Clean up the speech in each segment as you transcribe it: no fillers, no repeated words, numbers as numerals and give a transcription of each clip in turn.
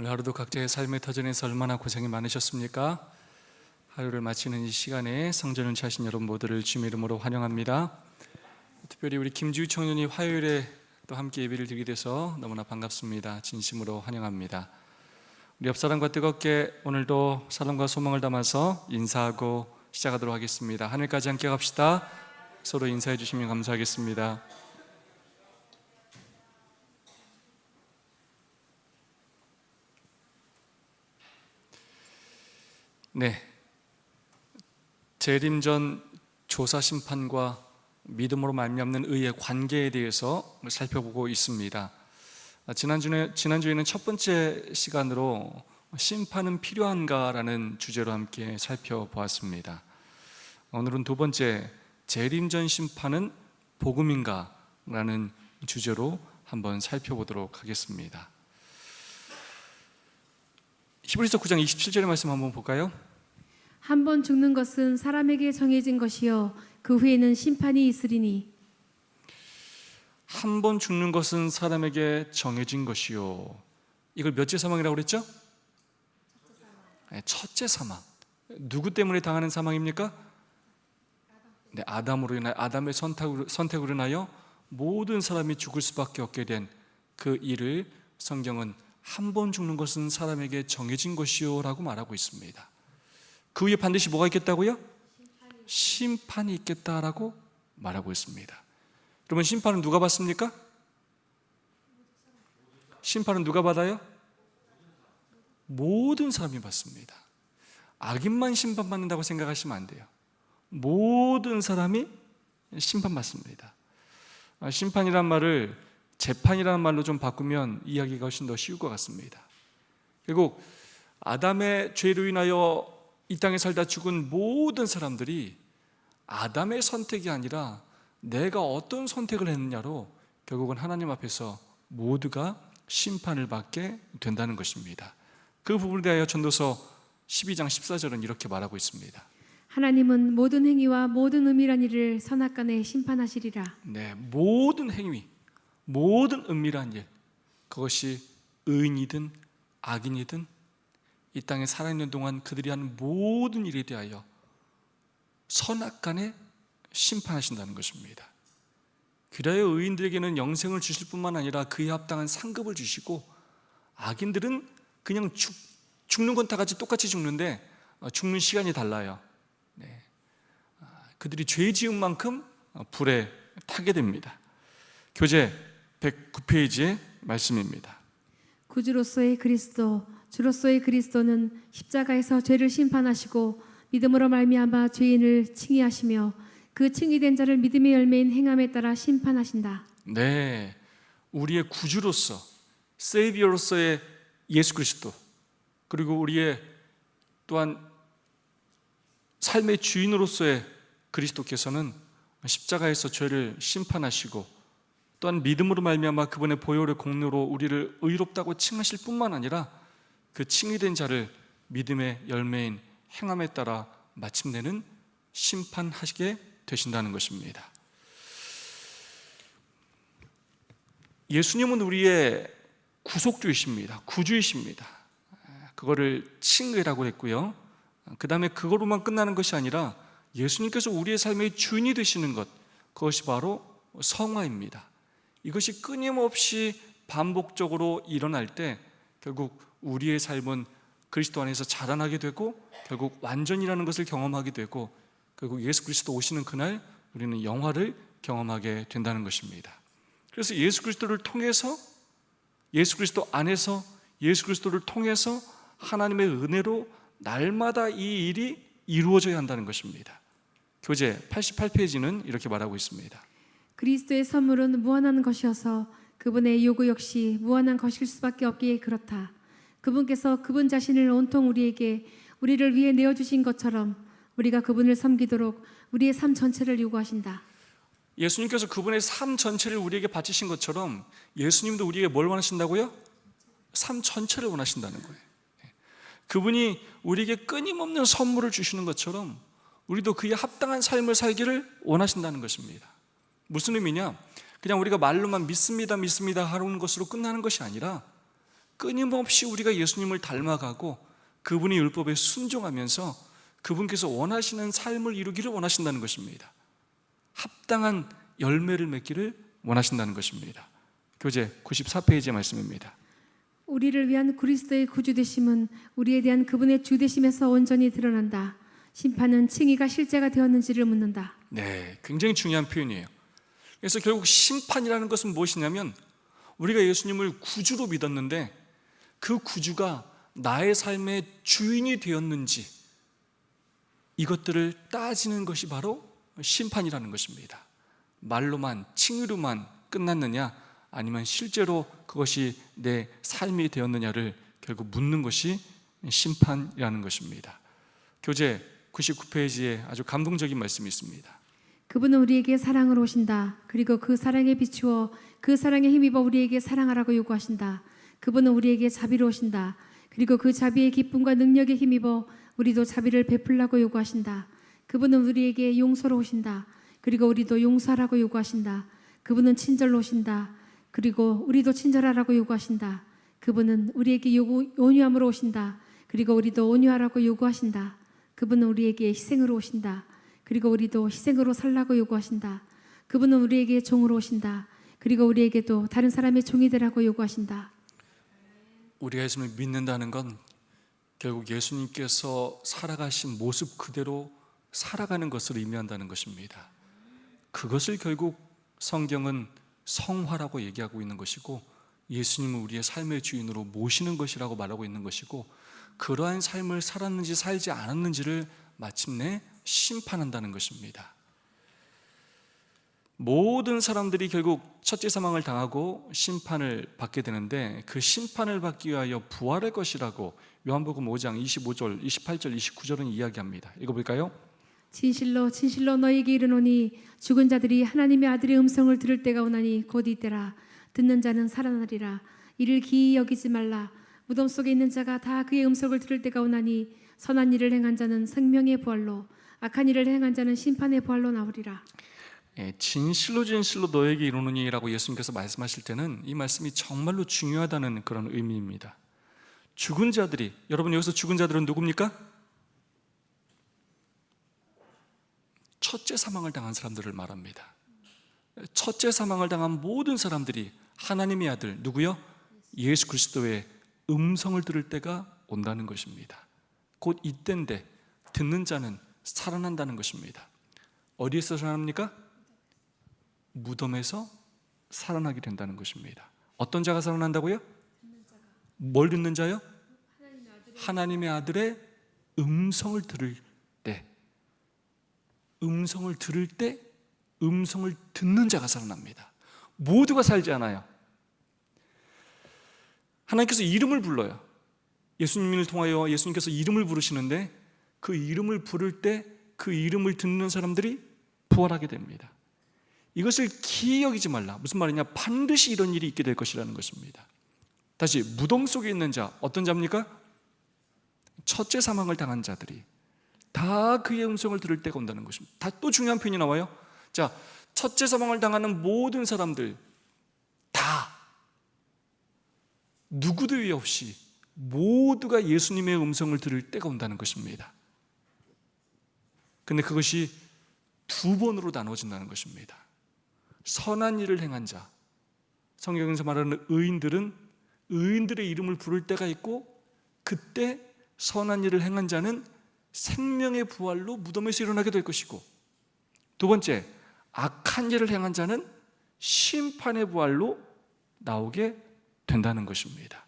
오늘 하루도 각자의 삶의 터전에서 얼마나 고생이 많으셨습니까? 하루를 마치는 이 시간에 성전을 찾으신 여러분 모두를 주님의 이름으로 환영합니다. 특별히 우리 김지우 청년이 화요일에 또 함께 예배를 드리게 돼서 너무나 반갑습니다. 진심으로 환영합니다. 우리 옆사람과 뜨겁게 오늘도 사랑과 소망을 담아서 인사하고 시작하도록 하겠습니다. 하늘까지 함께 갑시다. 서로 인사해 주시면 감사하겠습니다. 네, 재림전 조사 심판과 믿음으로 말미암는 의의 관계에 대해서 살펴보고 있습니다. 지난주에는 첫 번째 시간으로 심판은 필요한가라는 주제로 함께 살펴보았습니다. 오늘은 두 번째, 재림전 심판은 복음인가라는 주제로 한번 살펴보도록 하겠습니다. 히브리서 9장 27절의 말씀 한번 볼까요? 한 번 죽는 것은 사람에게 정해진 것이요 그 후에는 심판이 있으리니. 한 번 죽는 것은 사람에게 정해진 것이요. 이걸 몇째 사망이라고 그랬죠? 첫째 사망. 누구 때문에 당하는 사망입니까? 네, 아담의 선택으로 인하여 모든 사람이 죽을 수밖에 없게 된 그 일을 성경은 한 번 죽는 것은 사람에게 정해진 것이요 라고 말하고 있습니다. 그 후에 반드시 뭐가 있겠다고요? 심판이 있겠다라고 말하고 있습니다. 그러면 심판은 누가 받습니까? 심판은 누가 받아요? 모든 사람이 받습니다. 악인만 심판받는다고 생각하시면 안 돼요. 모든 사람이 심판받습니다. 심판이란 말을 재판이라는 말로 좀 바꾸면 이야기가 훨씬 더 쉬울 것 같습니다. 결국 아담의 죄로 인하여 이 땅에 살다 죽은 모든 사람들이 아담의 선택이 아니라 내가 어떤 선택을 했느냐로 결국은 하나님 앞에서 모두가 심판을 받게 된다는 것입니다. 그 부분에 대하여 전도서 12장 14절은 이렇게 말하고 있습니다. 하나님은 모든 행위와 모든 은밀한 일을 선악간에 심판하시리라. 네, 모든 행위, 모든 은밀한 일, 그것이 의인이든 악인이든 이 땅에 살아있는 동안 그들이 하는 모든 일에 대하여 선악간에 심판하신다는 것입니다. 그래야 의인들에게는 영생을 주실 뿐만 아니라 그에 합당한 상급을 주시고, 악인들은 그냥 죽는 건 다 같이 똑같이 죽는데 죽는 시간이 달라요. 네. 그들이 죄 지은 만큼 불에 타게 됩니다. 교재 109페이지의 말씀입니다. 구주로서의 그리스도, 주로서의 그리스도는 십자가에서 죄를 심판하시고 믿음으로 말미암아 죄인을 칭의하시며 그 칭의된 자를 믿음의 열매인 행함에 따라 심판하신다. 네, 우리의 구주로서, 세이비어로서의 예수 그리스도, 그리고 우리의 또한 삶의 주인으로서의 그리스도께서는 십자가에서 죄를 심판하시고 또한 믿음으로 말미암아 그분의 보혈의 공로로 우리를 의롭다고 칭하실 뿐만 아니라 그 칭의된 자를 믿음의 열매인 행함에 따라 마침내는 심판하시게 되신다는 것입니다. 예수님은 우리의 구속주이십니다. 구주이십니다. 그거를 칭의라고 했고요. 그 다음에 그거로만 끝나는 것이 아니라 예수님께서 우리의 삶의 주인이 되시는 것, 그것이 바로 성화입니다. 이것이 끊임없이 반복적으로 일어날 때 결국 우리의 삶은 그리스도 안에서 자라나게 되고 결국 완전이라는 것을 경험하게 되고 결국 예수 그리스도 오시는 그날 우리는 영화를 경험하게 된다는 것입니다. 그래서 예수 그리스도를 통해서, 예수 그리스도 안에서, 예수 그리스도를 통해서 하나님의 은혜로 날마다 이 일이 이루어져야 한다는 것입니다. 교재 88페이지는 이렇게 말하고 있습니다. 그리스도의 선물은 무한한 것이어서 그분의 요구 역시 무한한 것일 수밖에 없기에 그렇다. 그분께서 그분 자신을 온통 우리를 위해 내어주신 것처럼 우리가 그분을 섬기도록 우리의 삶 전체를 요구하신다. 예수님께서 그분의 삶 전체를 우리에게 바치신 것처럼 예수님도 우리에게 뭘 원하신다고요? 삶 전체를 원하신다는 거예요. 그분이 우리에게 끊임없는 선물을 주시는 것처럼 우리도 그에 합당한 삶을 살기를 원하신다는 것입니다. 무슨 의미냐? 그냥 우리가 말로만 믿습니다 하는 것으로 끝나는 것이 아니라 끊임없이 우리가 예수님을 닮아가고 그분의 율법에 순종하면서 그분께서 원하시는 삶을 이루기를 원하신다는 것입니다. 합당한 열매를 맺기를 원하신다는 것입니다. 교재 94페이지의 말씀입니다. 우리를 위한 그리스도의 구주 되심은 우리에 대한 그분의 주 되심에서 온전히 드러난다. 심판은 칭의가 실제가 되었는지를 묻는다. 네, 굉장히 중요한 표현이에요. 그래서 결국 심판이라는 것은 무엇이냐면 우리가 예수님을 구주로 믿었는데 그 구주가 나의 삶의 주인이 되었는지 이것들을 따지는 것이 바로 심판이라는 것입니다. 말로만, 칭의로만 끝났느냐 아니면 실제로 그것이 내 삶이 되었느냐를 결국 묻는 것이 심판이라는 것입니다. 교재 99페이지에 아주 감동적인 말씀이 있습니다. 그분은 우리에게 사랑을 오신다. 그리고 그 사랑에 비추어 그 사랑에 힘입어 우리에게 사랑하라고 요구하신다. 그분은 우리에게 자비로 오신다. 그리고 그 자비의 기쁨과 능력에 힘입어 우리도 자비를 베풀라고 요구하신다. 그분은 우리에게 용서로 오신다. 그리고 우리도 용서하라고 요구하신다. 그분은 친절로 오신다. 그리고 우리도 친절하라고 요구하신다. 그분은 우리에게 온유함으로 오신다. 그리고 우리도 온유하라고 요구하신다. 그분은 우리에게 희생으로 오신다. 그리고 우리도 희생으로 살라고 요구하신다. 그분은 우리에게 종으로 오신다. 그리고 우리에게도 다른 사람의 종이 되라고 요구하신다. 우리가 예수님을 믿는다는 건 결국 예수님께서 살아가신 모습 그대로 살아가는 것을 의미한다는 것입니다. 그것을 결국 성경은 성화라고 얘기하고 있는 것이고 예수님을 우리의 삶의 주인으로 모시는 것이라고 말하고 있는 것이고 그러한 삶을 살았는지 살지 않았는지를 마침내 심판한다는 것입니다. 모든 사람들이 결국 첫째 사망을 당하고 심판을 받게 되는데 그 심판을 받기 위하여 부활할 것이라고 요한복음 5장 25절, 28절, 29절은 이야기합니다. 읽어볼까요? 진실로 진실로 너희에게 이르노니 죽은 자들이 하나님의 아들의 음성을 들을 때가 오나니 곧 이때라. 듣는 자는 살아나리라. 이를 기이 여기지 말라. 무덤 속에 있는 자가 다 그의 음성을 들을 때가 오나니 선한 일을 행한 자는 생명의 부활로 악한 일을 행한 자는 심판의 부활로 나오리라. 진실로 진실로 너에게 이르노니 라고 예수님께서 말씀하실 때는 이 말씀이 정말로 중요하다는 그런 의미입니다. 죽은 자들이, 여러분 여기서 죽은 자들은 누굽니까? 첫째 사망을 당한 사람들을 말합니다. 첫째 사망을 당한 모든 사람들이 하나님의 아들 누구요? 예수 그리스도의 음성을 들을 때가 온다는 것입니다. 곧 이때인데 듣는 자는 살아난다는 것입니다. 어디에서 살아납니까? 무덤에서 살아나게 된다는 것입니다. 어떤 자가 살아난다고요? 뭘 듣는 자요? 하나님의 아들의 음성을 들을 때, 음성을 들을 때 음성을 듣는 자가 살아납니다. 모두가 살지 않아요. 하나님께서 이름을 불러요. 예수님을 통하여 예수님께서 이름을 부르시는데 그 이름을 부를 때 그 이름을 듣는 사람들이 부활하게 됩니다. 이것을 기이 여기지 말라. 무슨 말이냐? 반드시 이런 일이 있게 될 것이라는 것입니다. 다시 무덤 속에 있는 자, 어떤 자입니까? 첫째 사망을 당한 자들이 다 그의 음성을 들을 때가 온다는 것입니다. 다 또 중요한 표현이 나와요. 자, 첫째 사망을 당하는 모든 사람들 다 누구도 의 없이 모두가 예수님의 음성을 들을 때가 온다는 것입니다. 근데 그것이 두 번으로 나눠진다는 것입니다. 선한 일을 행한 자, 성경에서 말하는 의인들은 의인들의 이름을 부를 때가 있고 그때 선한 일을 행한 자는 생명의 부활로 무덤에서 일어나게 될 것이고 두 번째, 악한 일을 행한 자는 심판의 부활로 나오게 된다는 것입니다.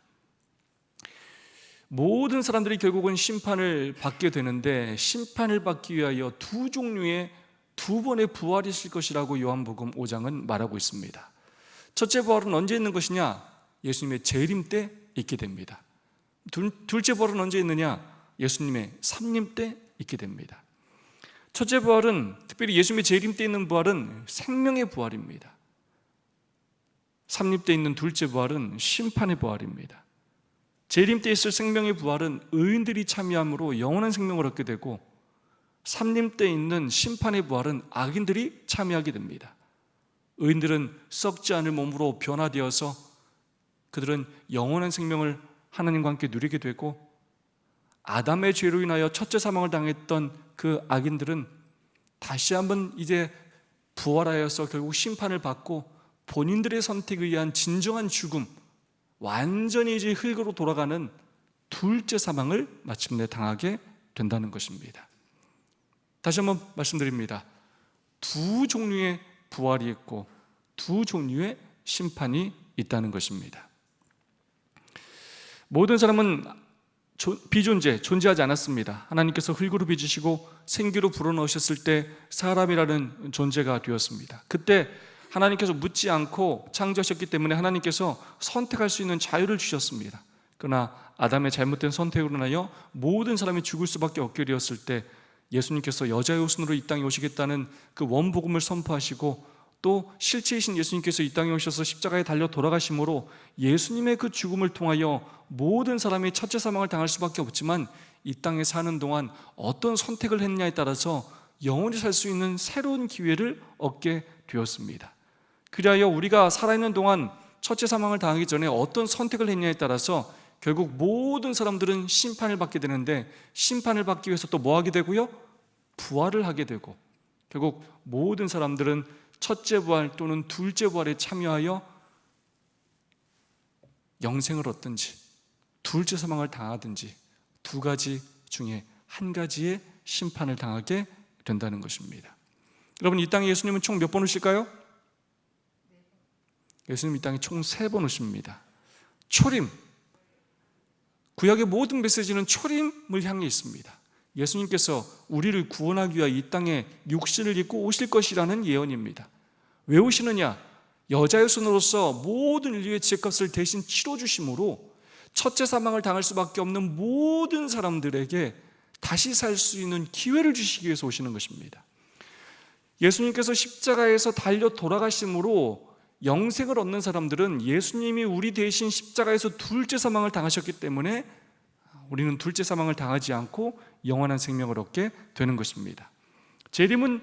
모든 사람들이 결국은 심판을 받게 되는데 심판을 받기 위하여 두 종류의 두 번의 부활이 있을 것이라고 요한복음 5장은 말하고 있습니다. 첫째 부활은 언제 있는 것이냐? 예수님의 재림 때 있게 됩니다. 둘째 부활은 언제 있느냐? 예수님의 삼림 때 있게 됩니다. 첫째 부활은 특별히 예수님의 재림 때 있는 부활은 생명의 부활입니다. 삼림 때 있는 둘째 부활은 심판의 부활입니다. 재림 때 있을 생명의 부활은 의인들이 참여함으로 영원한 생명을 얻게 되고 삼림 때 있는 심판의 부활은 악인들이 참여하게 됩니다. 의인들은 썩지 않을 몸으로 변화되어서 그들은 영원한 생명을 하나님과 함께 누리게 되고, 아담의 죄로 인하여 첫째 사망을 당했던 그 악인들은 다시 한번 이제 부활하여서 결국 심판을 받고 본인들의 선택에 의한 진정한 죽음, 완전히 이제 흙으로 돌아가는 둘째 사망을 마침내 당하게 된다는 것입니다. 다시 한번 말씀드립니다. 두 종류의 부활이 있고 두 종류의 심판이 있다는 것입니다. 모든 사람은 존재하지 않았습니다. 하나님께서 흙으로 빚으시고 생기로 불어넣으셨을 때 사람이라는 존재가 되었습니다. 그때 하나님께서 묻지 않고 창조하셨기 때문에 하나님께서 선택할 수 있는 자유를 주셨습니다. 그러나 아담의 잘못된 선택으로 인하여 모든 사람이 죽을 수밖에 없게 되었을 때 예수님께서 여자의 후손으로 이 땅에 오시겠다는 그 원복음을 선포하시고, 또 실체이신 예수님께서 이 땅에 오셔서 십자가에 달려 돌아가심으로 예수님의 그 죽음을 통하여 모든 사람이 첫째 사망을 당할 수밖에 없지만, 이 땅에 사는 동안 어떤 선택을 했냐에 따라서 영원히 살 수 있는 새로운 기회를 얻게 되었습니다. 그리하여 우리가 살아있는 동안 첫째 사망을 당하기 전에 어떤 선택을 했냐에 따라서 결국 모든 사람들은 심판을 받게 되는데, 심판을 받기 위해서 또 뭐 하게 되고요? 부활을 하게 되고, 결국 모든 사람들은 첫째 부활 또는 둘째 부활에 참여하여 영생을 얻든지 둘째 사망을 당하든지 두 가지 중에 한 가지의 심판을 당하게 된다는 것입니다. 여러분, 이 땅에 예수님은 총 몇 번 오실까요? 예수님 이 땅에 총 3번 오십니다. 초림, 구약의 모든 메시지는 초림을 향해 있습니다. 예수님께서 우리를 구원하기 위해 이 땅에 육신을 입고 오실 것이라는 예언입니다. 왜 오시느냐? 여자의 손으로서 모든 인류의 죄값을 대신 치러주심으로 첫째 사망을 당할 수밖에 없는 모든 사람들에게 다시 살 수 있는 기회를 주시기 위해서 오시는 것입니다. 예수님께서 십자가에서 달려 돌아가심으로 영생을 얻는 사람들은 예수님이 우리 대신 십자가에서 둘째 사망을 당하셨기 때문에 우리는 둘째 사망을 당하지 않고 영원한 생명을 얻게 되는 것입니다. 재림은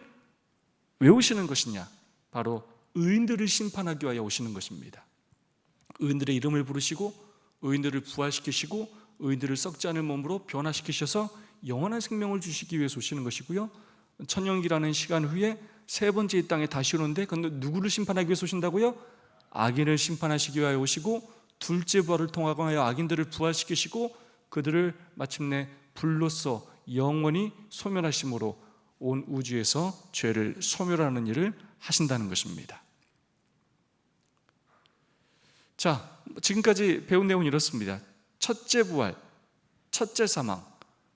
왜 오시는 것이냐? 바로 의인들을 심판하기 위하여 오시는 것입니다. 의인들의 이름을 부르시고 의인들을 부활시키시고 의인들을 썩지 않을 몸으로 변화시키셔서 영원한 생명을 주시기 위해서 오시는 것이고요, 천년기라는 시간 후에 세 번째 이 땅에 다시 오는데, 그런데 누구를 심판하기 위해서 오신다고요? 악인을 심판하시기 위하여 오시고, 둘째 부활을 통하여 악인들을 부활시키시고 그들을 마침내 불로써 영원히 소멸하심으로 온 우주에서 죄를 소멸하는 일을 하신다는 것입니다. 자, 지금까지 배운 내용은 이렇습니다. 첫째 부활, 첫째 사망,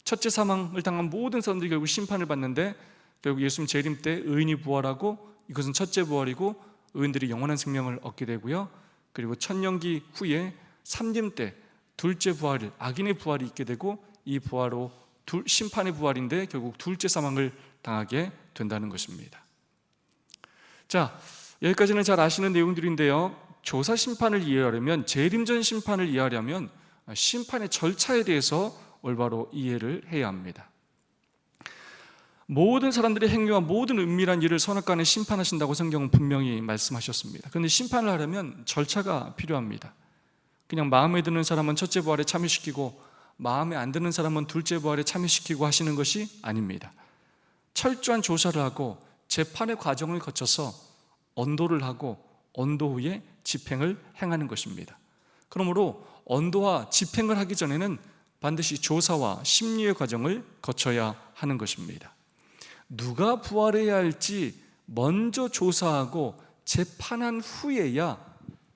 첫째 사망을 당한 모든 사람들이 결국 심판을 받는데, 결국 예수님 재림 때 의인이 부활하고, 이것은 첫째 부활이고 의인들이 영원한 생명을 얻게 되고요, 그리고 천년기 후에 삼림 때 둘째 부활, 악인의 부활이 있게 되고, 이 부활로 심판의 부활인데 결국 둘째 사망을 당하게 된다는 것입니다. 자, 여기까지는 잘 아시는 내용들인데요, 조사 심판을 이해하려면, 재림전 심판을 이해하려면 심판의 절차에 대해서 올바로 이해를 해야 합니다. 모든 사람들의 행위와 모든 은밀한 일을 선악간에 심판하신다고 성경은 분명히 말씀하셨습니다. 그런데 심판을 하려면 절차가 필요합니다. 그냥 마음에 드는 사람은 첫째 부활에 참여시키고 마음에 안 드는 사람은 둘째 부활에 참여시키고 하시는 것이 아닙니다. 철저한 조사를 하고 재판의 과정을 거쳐서 언도를 하고 언도 후에 집행을 행하는 것입니다. 그러므로 언도와 집행을 하기 전에는 반드시 조사와 심리의 과정을 거쳐야 하는 것입니다. 누가 부활해야 할지 먼저 조사하고 재판한 후에야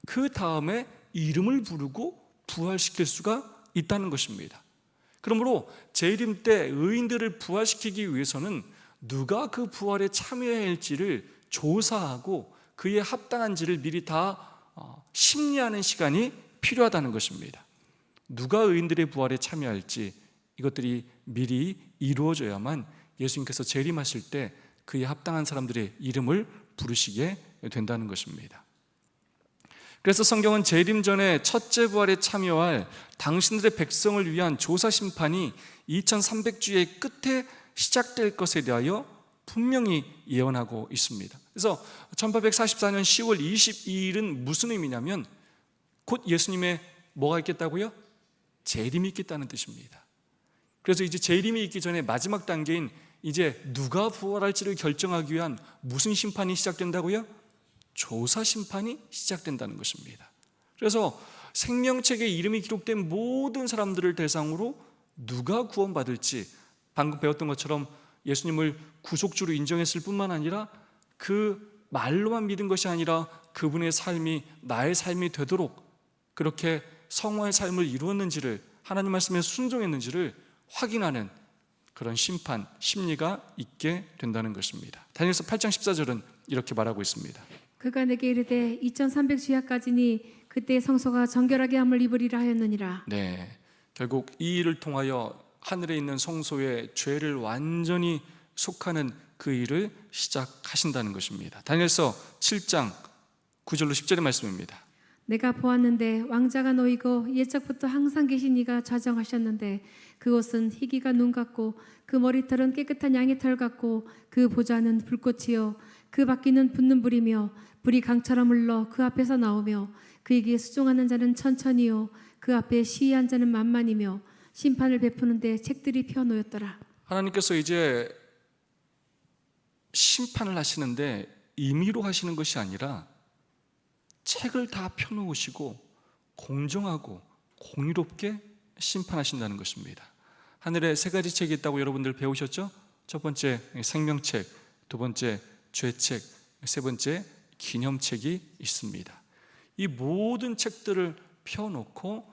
그 다음에 이름을 부르고 부활시킬 수가 있다는 것입니다. 그러므로 재림 때 의인들을 부활시키기 위해서는 누가 그 부활에 참여해야 할지를 조사하고 그에 합당한지를 미리 다 심리하는 시간이 필요하다는 것입니다. 누가 의인들의 부활에 참여할지 이것들이 미리 이루어져야만 예수님께서 재림하실 때 그에 합당한 사람들의 이름을 부르시게 된다는 것입니다. 그래서 성경은 재림 전에 첫째 부활에 참여할 당신들의 백성을 위한 조사 심판이 2300주의 끝에 시작될 것에 대하여 분명히 예언하고 있습니다. 그래서 1844년 10월 22일은 무슨 의미냐면 곧 예수님의 뭐가 있겠다고요? 재림이 있겠다는 뜻입니다. 그래서 이제 재림이 있기 전에 마지막 단계인 이제 누가 부활할지를 결정하기 위한 무슨 심판이 시작된다고요? 조사 심판이 시작된다는 것입니다. 그래서 생명책에 이름이 기록된 모든 사람들을 대상으로 누가 구원받을지, 방금 배웠던 것처럼 예수님을 구속주로 인정했을 뿐만 아니라 그 말로만 믿은 것이 아니라 그분의 삶이 나의 삶이 되도록 그렇게 성화의 삶을 이루었는지를, 하나님 말씀에 순종했는지를 확인하는 그런 심판, 심리가 있게 된다는 것입니다. 다니엘서 8장 14절은 이렇게 말하고 있습니다. 그가 내게 이르되 2300주야까지니 그때 성소가 정결하게 함을 입으리라 하였느니라. 네, 결국 이 일을 통하여 하늘에 있는 성소의 죄를 완전히 속하는 그 일을 시작하신다는 것입니다. 다니엘서 7장 9절로 10절의 말씀입니다. 내가 보았는데 왕자가 놓이고 옛적부터 항상 계신 이가 좌정하셨는데 그 옷은 희기가 눈 같고 그 머리털은 깨끗한 양의 털 같고 그 보좌는 불꽃이요 그 바퀴는 붙는 불이며 불이 강처럼 흘러 그 앞에서 나오며 그에게 수종하는 자는 천천히요 그 앞에 시위한 자는 만만이며 심판을 베푸는데 책들이 펴놓였더라. 하나님께서 이제 심판을 하시는데 임의로 하시는 것이 아니라 책을 다 펴놓으시고 공정하고 공의롭게 심판하신다는 것입니다. 하늘에 세 가지 책이 있다고 여러분들 배우셨죠? 첫 번째 생명책, 두 번째 죄책, 세 번째 기념책이 있습니다. 이 모든 책들을 펴놓고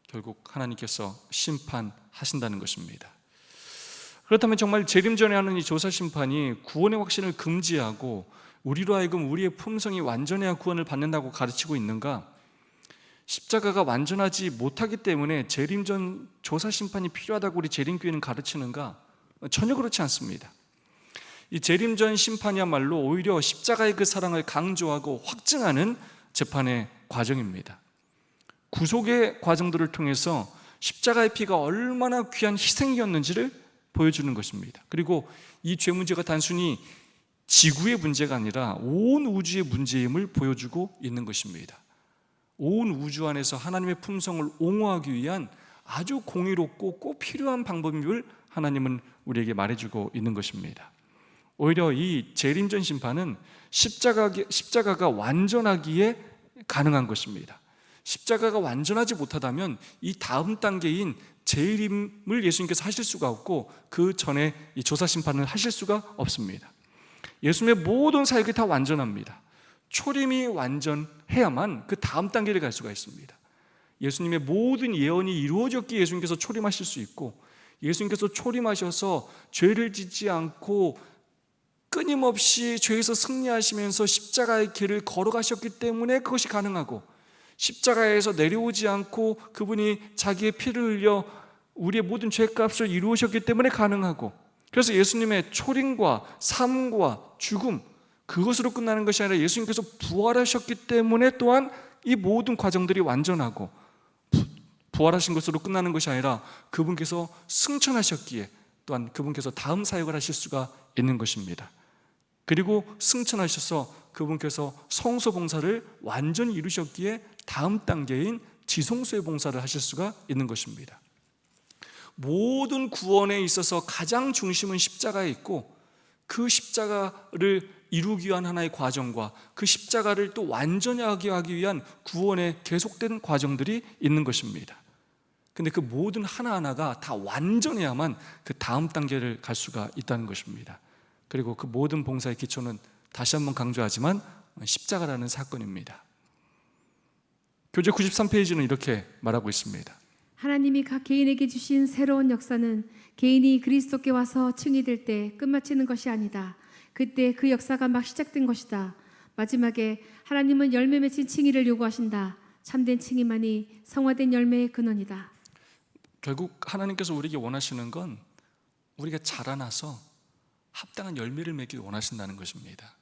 결국 하나님께서 심판하신다는 것입니다. 그렇다면 정말 재림 전에 하는 이 조사 심판이 구원의 확신을 금지하고 우리로 하여금 우리의 품성이 완전해야 구원을 받는다고 가르치고 있는가? 십자가가 완전하지 못하기 때문에 재림 전 조사 심판이 필요하다고 우리 재림교회는 가르치는가? 전혀 그렇지 않습니다. 이 재림 전 심판이야말로 오히려 십자가의 그 사랑을 강조하고 확증하는 재판의 과정입니다. 구속의 과정들을 통해서 십자가의 피가 얼마나 귀한 희생이었는지를 보여주는 것입니다. 그리고 이 죄 문제가 단순히 지구의 문제가 아니라 온 우주의 문제임을 보여주고 있는 것입니다. 온 우주 안에서 하나님의 품성을 옹호하기 위한 아주 공의롭고 꼭 필요한 방법임을 하나님은 우리에게 말해주고 있는 것입니다. 오히려 이 재림전 심판은 십자가가 완전하기에 가능한 것입니다. 십자가가 완전하지 못하다면 이 다음 단계인 재림을 예수님께서 하실 수가 없고 그 전에 이 조사 심판을 하실 수가 없습니다. 예수님의 모든 사역이 다 완전합니다. 초림이 완전해야만 그 다음 단계를 갈 수가 있습니다. 예수님의 모든 예언이 이루어졌기에 예수님께서 초림하실 수 있고, 예수님께서 초림하셔서 죄를 짓지 않고 끊임없이 죄에서 승리하시면서 십자가의 길을 걸어가셨기 때문에 그것이 가능하고, 십자가에서 내려오지 않고 그분이 자기의 피를 흘려 우리의 모든 죄값을 이루으셨기 때문에 가능하고, 그래서 예수님의 초림과 삶과 죽음, 그것으로 끝나는 것이 아니라 예수님께서 부활하셨기 때문에 또한 이 모든 과정들이 완전하고, 부활하신 것으로 끝나는 것이 아니라 그분께서 승천하셨기에 또한 그분께서 다음 사역을 하실 수가 있는 것입니다. 그리고 승천하셔서 그분께서 성소 봉사를 완전히 이루셨기에 다음 단계인 지성소의 봉사를 하실 수가 있는 것입니다. 모든 구원에 있어서 가장 중심은 십자가에 있고, 그 십자가를 이루기 위한 하나의 과정과 그 십자가를 또 완전히 하기 위한 구원의 계속된 과정들이 있는 것입니다. 근데 그 모든 하나하나가 다 완전해야만 그 다음 단계를 갈 수가 있다는 것입니다. 그리고 그 모든 봉사의 기초는 다시 한번 강조하지만 십자가라는 사건입니다. 교재 93페이지는 이렇게 말하고 있습니다. 하나님이 각 개인에게 주신 새로운 역사는 개인이 그리스도께 와서 증이 될 때 끝마치는 것이 아니다. 그때 그 역사가 막 시작된 것이다. 마지막에 하나님은 열매 맺힌 칭의를 요구하신다. 참된 칭의만이 성화된 열매의 근원이다. 결국 하나님께서 우리에게 원하시는 건 우리가 자라나서 합당한 열매를 맺기를 원하신다는 것입니다.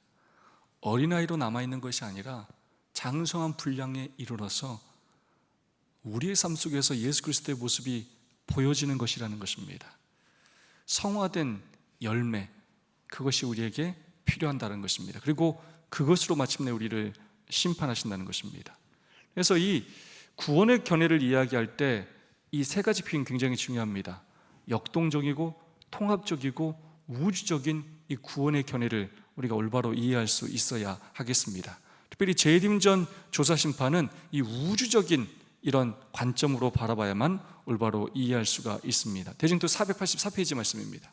어린아이로 남아있는 것이 아니라 장성한 분량에 이르러서 우리의 삶 속에서 예수 그리스도의 모습이 보여지는 것이라는 것입니다. 성화된 열매, 그것이 우리에게 필요한다는 것입니다. 그리고 그것으로 마침내 우리를 심판하신다는 것입니다. 그래서 이 구원의 견해를 이야기할 때 이 세 가지 표현이 굉장히 중요합니다. 역동적이고 통합적이고 우주적인 이 구원의 견해를 우리가 올바로 이해할 수 있어야 하겠습니다. 특별히 재림전 조사심판은 이 우주적인 이런 관점으로 바라봐야만 올바로 이해할 수가 있습니다. 대진도 484페이지 말씀입니다.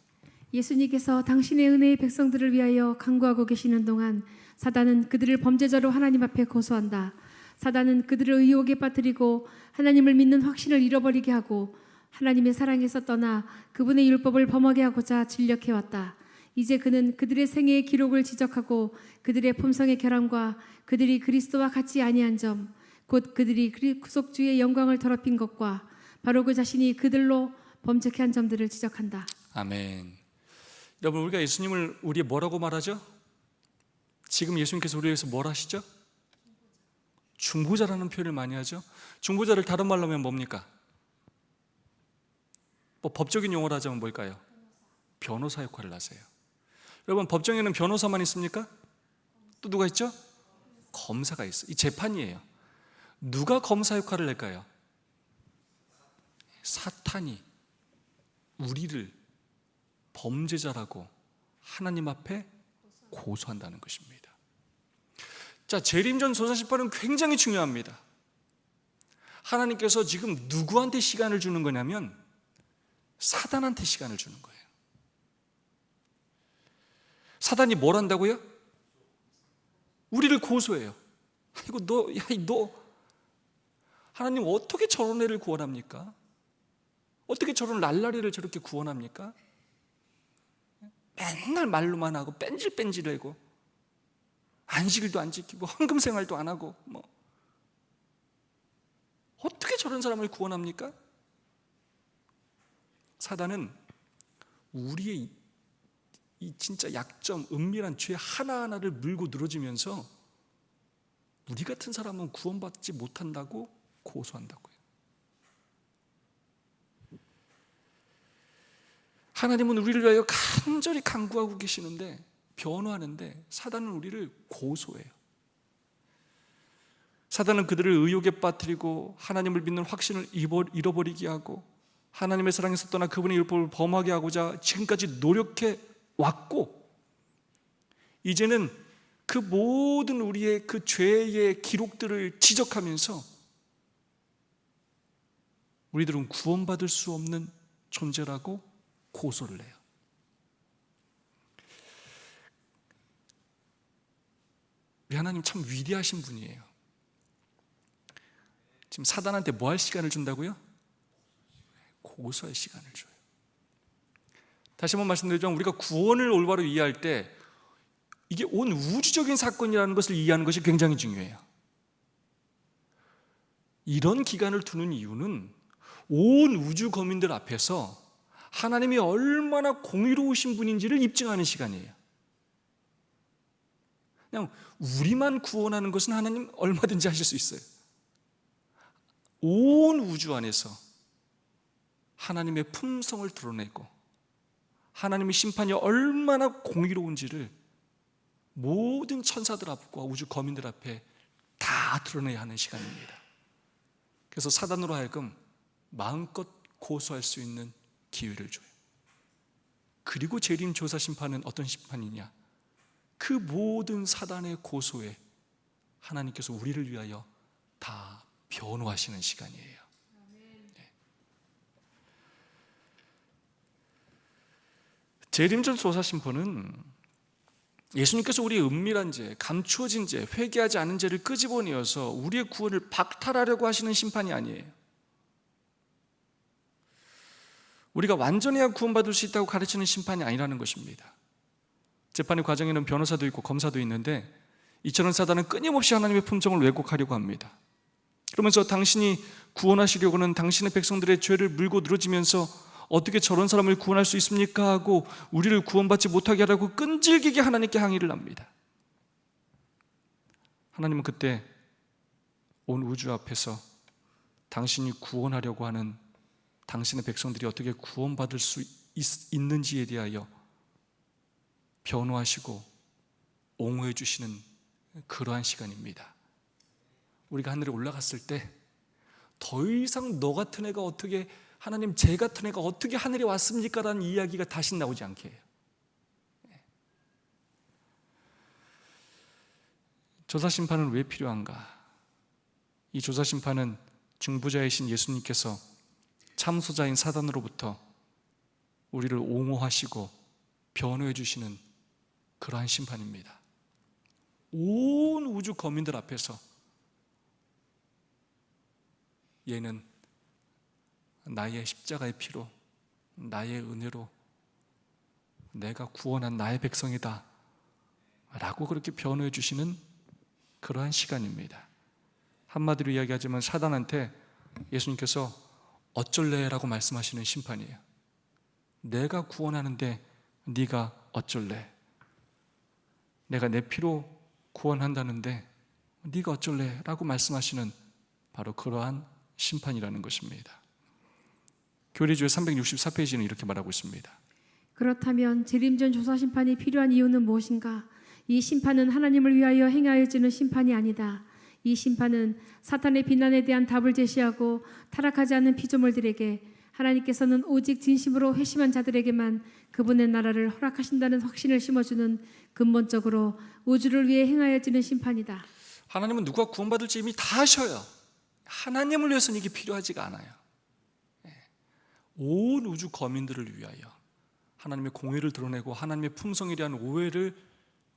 예수님께서 당신의 은혜의 백성들을 위하여 간구하고 계시는 동안 사단은 그들을 범죄자로 하나님 앞에 고소한다. 사단은 그들을 의혹에 빠뜨리고 하나님을 믿는 확신을 잃어버리게 하고 하나님의 사랑에서 떠나 그분의 율법을 범하게 하고자 진력해왔다. 이제 그는 그들의 생애의 기록을 지적하고 그들의 품성의 결함과 그들이 그리스도와 같지 아니한 점, 곧 그들이 구속주의 영광을 더럽힌 것과 바로 그 자신이 그들로 범죄케 한 점들을 지적한다. 아멘. 여러분, 우리가 예수님을 우리의 뭐라고 말하죠? 지금 예수님께서 우리에 대해서 뭘 하시죠? 중보자라는 표현을 많이 하죠. 중보자를 다른 말로 하면 뭡니까? 법적인 용어로 하자면 뭘까요? 변호사 역할을 하세요. 여러분, 법정에는 변호사만 있습니까? 또 누가 있죠? 검사가 있어요. 이 재판이에요. 누가 검사 역할을 낼까요? 사탄이 우리를 범죄자라고 하나님 앞에 고소한다는 것입니다. 자, 재림전 조사심판은 굉장히 중요합니다. 하나님께서 지금 누구한테 시간을 주는 거냐면 사단한테 시간을 주는 거예요. 사단이 뭘 한다고요? 우리를 고소해요. 이거 너 하나님 어떻게 저런 애를 구원합니까? 어떻게 저런 랄라리를 저렇게 구원합니까? 맨날 말로만 하고 뺀질뺀질하고 안식일도 안 지키고 헌금 생활도 안 하고 어떻게 저런 사람을 구원합니까? 사단은 우리의 이 진짜 약점, 은밀한 죄 하나하나를 물고 늘어지면서 우리 같은 사람은 구원받지 못한다고 고소한다고요. 하나님은 우리를 위하여 간절히 간구하고 계시는데, 변호하는데 사단은 우리를 고소해요. 사단은 그들을 의혹에 빠뜨리고 하나님을 믿는 확신을 잃어버리게 하고 하나님의 사랑에서 떠나 그분의 율법을 범하게 하고자 지금까지 노력해 왔고, 이제는 그 모든 우리의 그 죄의 기록들을 지적하면서 우리들은 구원받을 수 없는 존재라고 고소를 해요. 우리 하나님 참 위대하신 분이에요. 지금 사단한테 뭐 할 시간을 준다고요? 고소할 시간을 줘요. 다시 한번 말씀드리자면 우리가 구원을 올바로 이해할 때 이게 온 우주적인 사건이라는 것을 이해하는 것이 굉장히 중요해요. 이런 기간을 두는 이유는 온 우주 거민들 앞에서 하나님이 얼마나 공의로우신 분인지를 입증하는 시간이에요. 그냥 우리만 구원하는 것은 하나님 얼마든지 하실 수 있어요. 온 우주 안에서 하나님의 품성을 드러내고 하나님의 심판이 얼마나 공의로운지를 모든 천사들 앞과 우주 거민들 앞에 다 드러내야 하는 시간입니다. 그래서 사단으로 하여금 마음껏 고소할 수 있는 기회를 줘요. 그리고 재림 조사 심판은 어떤 심판이냐? 그 모든 사단의 고소에 하나님께서 우리를 위하여 다 변호하시는 시간이에요. 네. 재림전 조사 심판은 예수님께서 우리의 은밀한 죄, 감추어진 죄, 회개하지 않은 죄를 끄집어내어서 우리의 구원을 박탈하려고 하시는 심판이 아니에요. 우리가 완전해야 구원받을 수 있다고 가르치는 심판이 아니라는 것입니다. 재판의 과정에는 변호사도 있고 검사도 있는데 이처럼 사단은 끊임없이 하나님의 품성을 왜곡하려고 합니다. 그러면서 당신이 구원하시려고는 당신의 백성들의 죄를 물고 늘어지면서 어떻게 저런 사람을 구원할 수 있습니까? 하고 우리를 구원받지 못하게 하라고 끈질기게 하나님께 항의를 합니다. 하나님은 그때 온 우주 앞에서 당신이 구원하려고 하는 당신의 백성들이 어떻게 구원받을 수 있는지에 대하여 변호하시고 옹호해 주시는 그러한 시간입니다. 우리가 하늘에 올라갔을 때 더 이상 너 같은 애가 어떻게, 하나님 쟤 같은 애가 어떻게 하늘에 왔습니까? 라는 이야기가 다시 나오지 않게 해요. 조사심판은 왜 필요한가? 이 조사심판은 중보자이신 예수님께서 참소자인 사단으로부터 우리를 옹호하시고 변호해 주시는 그러한 심판입니다. 온 우주 거민들 앞에서 얘는 나의 십자가의 피로, 나의 은혜로 내가 구원한 나의 백성이다 라고 그렇게 변호해 주시는 그러한 시간입니다. 한마디로 이야기하자면 사단한테 예수님께서 어쩔래 라고 말씀하시는 심판이에요. 내가 구원하는데 네가 어쩔래? 내가 내 피로 구원한다는데 네가 어쩔래? 라고 말씀하시는 바로 그러한 심판이라는 것입니다. 교리주의 364페이지는 이렇게 말하고 있습니다. 그렇다면 재림전 조사 심판이 필요한 이유는 무엇인가? 이 심판은 하나님을 위하여 행하여지는 심판이 아니다. 이 심판은 사탄의 비난에 대한 답을 제시하고 타락하지 않는 피조물들에게 하나님께서는 오직 진심으로 회심한 자들에게만 그분의 나라를 허락하신다는 확신을 심어주는 근본적으로 우주를 위해 행하여지는 심판이다. 하나님은 누가 구원받을지 이미 다 아셔요. 하나님을 위해서는 이게 필요하지가 않아요. 온 우주 거민들을 위하여 하나님의 공의를 드러내고 하나님의 품성에 대한 오해를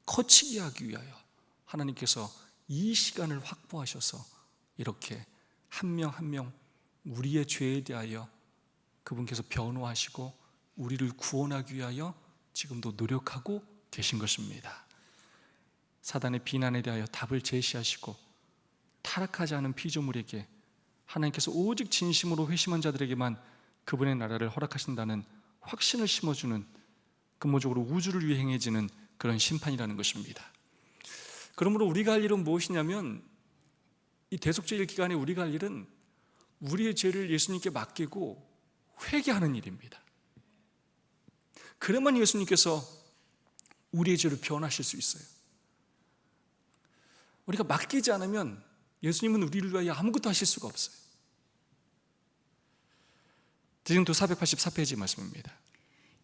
거치게 하기 위하여 하나님께서 이 시간을 확보하셔서 이렇게 한 명 한 명 우리의 죄에 대하여 그분께서 변호하시고 우리를 구원하기 위하여 지금도 노력하고 계신 것입니다. 사단의 비난에 대하여 답을 제시하시고 타락하지 않은 피조물에게 하나님께서 오직 진심으로 회심한 자들에게만 그분의 나라를 허락하신다는 확신을 심어주는 근본적으로 우주를 위해 행해지는 그런 심판이라는 것입니다. 그러므로 우리가 할 일은 무엇이냐면 이 대속죄일 기간에 우리가 할 일은 우리의 죄를 예수님께 맡기고 회개하는 일입니다. 그래야만 예수님께서 우리의 죄를 변하실 수 있어요. 우리가 맡기지 않으면 예수님은 우리를 위하여 아무것도 하실 수가 없어요. 디즘도 484페이지 말씀입니다.